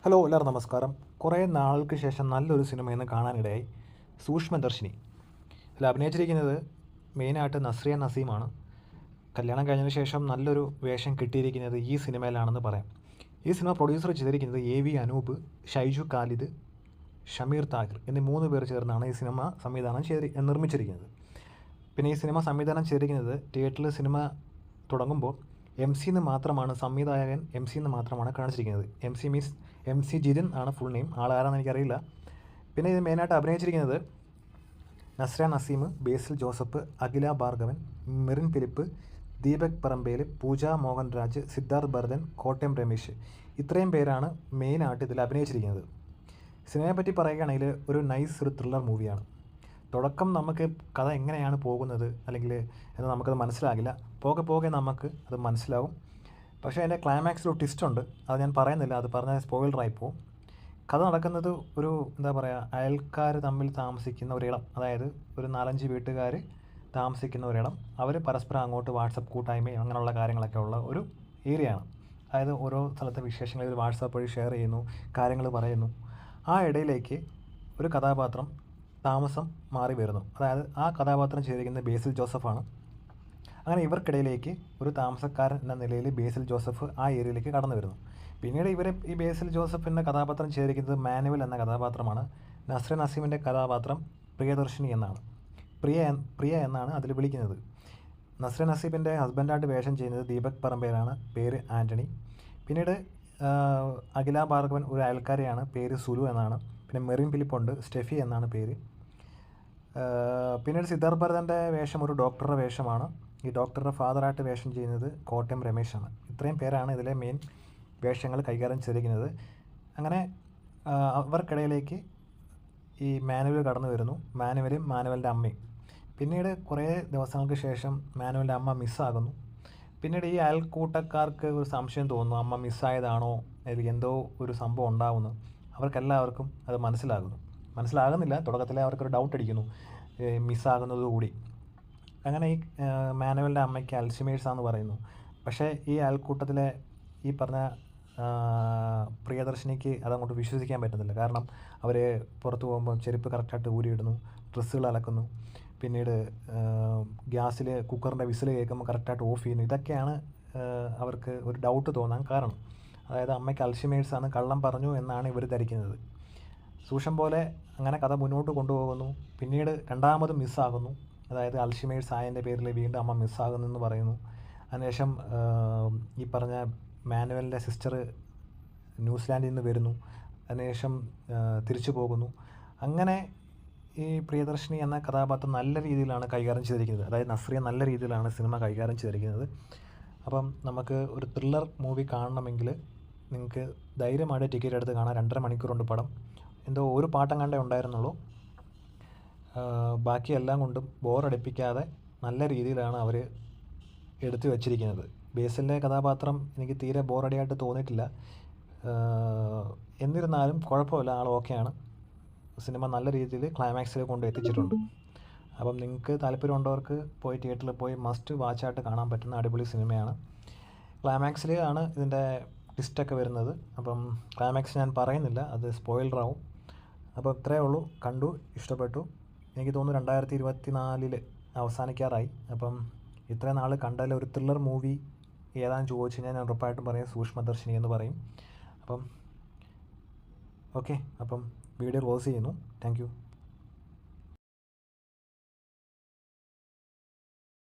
Hello എല്ലാവർക്കും നമസ്കാരം. കുറേ നാൾക്ക് ശേഷം നല്ലൊരു സിനിമ കാണാനിടയായി. സൂക്ഷ്മദർശിനി. ഇതിൽ അഭിനയിച്ചിരിക്കുന്നത് മെയിനായിട്ട് നസ്രിയ നസീമാണ്. കല്യാണം കഴിഞ്ഞതിന് ശേഷം നല്ലൊരു വേഷം കിട്ടിയിരിക്കുന്നത് ഈ സിനിമയിലാണെന്ന് പറയാം. ഈ സിനിമ പ്രൊഡ്യൂസർ ചെയ്തിരിക്കുന്നത് AV അനൂപ്, ഷൈജു ഖാലിദ്, ഷമീർ താഹിർ എന്നീ 3 പേർ ചേർന്നാണ് ഈ സിനിമ നിർമ്മിച്ചിരിക്കുന്നത്. പിന്നെ ഈ സിനിമ സംവിധാനം ചെയ്തിരിക്കുന്നത് തിയേറ്ററിൽ സിനിമ തുടങ്ങുമ്പോൾ MC എന്ന് മാത്രമാണ്, സംവിധായകൻ MC എന്ന് മാത്രമാണ് കാണിച്ചിരിക്കുന്നത്. MC മീൻസ് MC ജിതിൻ ആണ് ഫുൾ നെയിം. ആളാരാണെന്ന് എനിക്കറിയില്ല. പിന്നെ ഇത് മെയിനായിട്ട് അഭിനയിച്ചിരിക്കുന്നത് നസ്രിയ നസീം, ബേസിൽ ജോസഫ്, അഖില ഭാർഗവൻ, മെറിൻ ഫിലിപ്പ്, ദീപക് പറമ്പേൽ, പൂജ മോഹൻരാജ്, സിദ്ധാർത്ഥ് ഭരതൻ, കോട്ടയം രമേശ്. ഇത്രയും പേരാണ് മെയിനായിട്ട് ഇതിൽ അഭിനയിച്ചിരിക്കുന്നത്. സിനിമയെപ്പറ്റി പറയുകയാണെങ്കിൽ ഒരു ത്രില്ലർ മൂവിയാണ്. തുടക്കം നമുക്ക് കഥ എങ്ങനെയാണ് പോകുന്നത് അല്ലെങ്കിൽ എന്ന് നമുക്കത് മനസ്സിലാകില്ല. പോകെ പോകെ നമുക്ക് അത് മനസ്സിലാവും. പക്ഷേ അതിൻ്റെ ക്ലൈമാക്സിൽ ഒരു ട്വിസ്റ്റ്, അത് ഞാൻ പറയുന്നില്ല, അത് പറഞ്ഞാൽ സ്പോയിലറായി പോകും. കഥ നടക്കുന്നത് ഒരു അയൽക്കാർ തമ്മിൽ താമസിക്കുന്ന ഒരിടം, അതായത് ഒരു 4-5 വീട്ടുകാർ താമസിക്കുന്ന ഒരിടം. അവർ പരസ്പരം അങ്ങോട്ട് വാട്സപ്പ് കൂട്ടായ്മയും അങ്ങനെയുള്ള കാര്യങ്ങളൊക്കെ ഉള്ള ഒരു ഏരിയയാണ്. അതായത് ഓരോ സ്ഥലത്തെ വിശേഷങ്ങൾ ഇവർ വാട്സാപ്പ് വഴി ഷെയർ ചെയ്യുന്നു, കാര്യങ്ങൾ പറയുന്നു. ആ ഇടയിലേക്ക് ഒരു കഥാപാത്രം താമസം മാറി വരുന്നു. അതായത് ആ കഥാപാത്രം ചെയ്തിരിക്കുന്നത് ബേസിൽ ജോസഫാണ്. അങ്ങനെ ഇവർക്കിടയിലേക്ക് ഒരു താമസക്കാരൻ എന്ന നിലയിൽ ബേസിൽ ജോസഫ് ആ ഏരിയയിലേക്ക് കടന്നു വരുന്നു. പിന്നീട് ഈ ബേസിൽ ജോസഫിൻ്റെ കഥാപാത്രം ചെയ്തിരിക്കുന്നത് മാനുവൽ എന്ന കഥാപാത്രമാണ്. നസ്രിയ നസീമിൻ്റെ കഥാപാത്രം പ്രിയദർശിനി എന്നാണ്. പ്രിയ എന്നാണ് അതിൽ വിളിക്കുന്നത്. നസ്രിയ നസീമിൻ്റെ ഹസ്ബൻഡായിട്ട് വേഷം ചെയ്യുന്നത് ദീപക് പറമ്പേലാണ്, പേര് ആൻ്റണി. പിന്നീട് അഖില ഭാർഗവൻ ഒരു അയൽക്കാരെയാണ്, പേര് സുലു എന്നാണ്. പിന്നെ മെറിൻ ഫിലിപ്പുണ്ട്, സ്റ്റെഫി എന്നാണ് പേര്. പിന്നീട് സിദ്ധാർത്ഥ് ഭരതൻ്റെ വേഷം ഒരു ഡോക്ടറുടെ വേഷമാണ്. ഈ ഡോക്ടറുടെ ഫാദറായിട്ട് വേഷം ചെയ്യുന്നത് കോട്ടയം രമേശാണ്. ഇത്രയും പേരാണ് ഇതിലെ മെയിൻ വേഷങ്ങൾ കൈകാര്യം ചെയ്തിരിക്കുന്നത്. അങ്ങനെ അവർക്കിടയിലേക്ക് ഈ മാനുവൽ കടന്നു വരുന്നു, മാനുവലും മാനുവലിൻ്റെ അമ്മയും. പിന്നീട് കുറേ ദിവസങ്ങൾക്ക് ശേഷം മാനുവലിൻ്റെ അമ്മ മിസ്സാകുന്നു. പിന്നീട് ഈ അയൽക്കൂട്ടക്കാർക്ക് ഒരു സംശയം തോന്നുന്നു, അമ്മ മിസ്സായതാണോ അല്ലെങ്കിൽ എന്തോ ഒരു സംഭവം ഉണ്ടാകുന്നു. അവർക്കെല്ലാവർക്കും അത് മനസ്സിലാകുന്നില്ല. തുടക്കത്തിലെ അവർക്കൊരു ഡൗട്ട് അടിക്കുന്നു മിസ്സാകുന്നതുകൂടി. അങ്ങനെ ഈ മാനുവലിൻ്റെ അമ്മയ്ക്ക് അൽഷിമേഴ്സാണെന്ന് പറയുന്നു. പക്ഷേ ഈ അയൽക്കൂട്ടത്തിലെ ഈ പറഞ്ഞ പ്രിയദർശിനിക്ക് അതങ്ങോട്ട് വിശ്വസിക്കാൻ പറ്റുന്നില്ല. കാരണം അവർ പുറത്ത് പോകുമ്പോൾ ചെരുപ്പ് കറക്റ്റായിട്ട് ഊരിയിടുന്നു, ഡ്രസ്സുകൾ അലക്കുന്നു, പിന്നീട് ഗ്യാസിൽ കുക്കറിൻ്റെ വിസിൽ കേൾക്കുമ്പോൾ കറക്റ്റായിട്ട് ഓഫ് ചെയ്യുന്നു. ഇതൊക്കെയാണ് അവർക്ക് ഒരു ഡൗട്ട് തോന്നാൻ കാരണം. അതായത് അമ്മയ്ക്ക് അൽഷിമേഴ്സാണ്, കള്ളം പറഞ്ഞു എന്നാണ് ഇവർ ധരിക്കുന്നത്. സൂക്ഷം പോലെ അങ്ങനെ കഥ മുന്നോട്ട് കൊണ്ടുപോകുന്നു. പിന്നീട് രണ്ടാമതും മിസ്സാകുന്നു. അതായത് അൽഷിമേഴ്സ് ആയതിൻ്റെ പേരിൽ വീണ്ടും അമ്മ മിസ്സാകുന്നെന്ന് പറയുന്നു. അതിനുശേഷം ഈ പറഞ്ഞ മാനുവലിൻ്റെ സിസ്റ്റർ ന്യൂസിലാൻഡിൽ നിന്ന് വരുന്നു. അതിനുശേഷം തിരിച്ചു പോകുന്നു. അങ്ങനെ ഈ പ്രിയദർശിനി എന്ന കഥാപാത്രം നല്ല രീതിയിലാണ് കൈകാര്യം ചെയ്തിരിക്കുന്നത്. അതായത് നസ്രിയ നല്ല രീതിയിലാണ് സിനിമ കൈകാര്യം ചെയ്തിരിക്കുന്നത്. അപ്പം നമുക്ക് ഒരു ത്രില്ലർ മൂവി കാണണമെങ്കിൽ നിങ്ങൾക്ക് ധൈര്യമായിട്ട് ടിക്കറ്റ് എടുത്ത് കാണാം. 2.5 മണിക്കൂറുണ്ട് പടം. എന്തോ ഒരു പാട്ടം കണ്ടേ ഉണ്ടായിരുന്നുള്ളൂ. ബാക്കിയെല്ലാം കൊണ്ടും ബോറടിപ്പിക്കാതെ നല്ല രീതിയിലാണ് അവർ എടുത്തു വച്ചിരിക്കുന്നത്. ബേസിലിൻ്റെ കഥാപാത്രം എനിക്ക് തീരെ ബോറടിയായിട്ട് തോന്നിയിട്ടില്ല. എന്നിരുന്നാലും കുഴപ്പമില്ല, ആൾ ഓക്കെയാണ്. സിനിമ നല്ല രീതിയിൽ ക്ലൈമാക്സിൽ കൊണ്ട് എത്തിച്ചിട്ടുണ്ട്. അപ്പം നിങ്ങൾക്ക് താല്പര്യമുള്ളവർക്ക് പോയി തിയേറ്ററിൽ പോയി മസ്റ്റ് വാച്ചായിട്ട് കാണാൻ പറ്റുന്ന അടിപൊളി സിനിമയാണ്. ക്ലൈമാക്സിൽ ആണ് ഇതിൻ്റെ ട്വിസ്റ്റൊക്കെ വരുന്നത്. അപ്പം ക്ലൈമാക്സ് ഞാൻ പറയുന്നില്ല, അത് സ്പോയിലറാവും. അപ്പോൾ ഇത്രയേ ഉള്ളൂ. കണ്ടു, ഇഷ്ടപ്പെട്ടു. എനിക്ക് തോന്നുന്നു 2024 അവസാനിക്കാറായി. അപ്പം ഇത്രയും നാൾ കണ്ടതിൽ ഒരു ത്രില്ലർ മൂവി ഏതാണെന്ന് ചോദിച്ചു കഴിഞ്ഞാൽ ഞാൻ ഉറപ്പായിട്ടും പറയും സൂക്ഷ്മദർശിനി എന്ന് പറയും. അപ്പം ഓക്കെ, അപ്പം വീഡിയോ ക്ലോസ് ചെയ്യുന്നു. Thank you.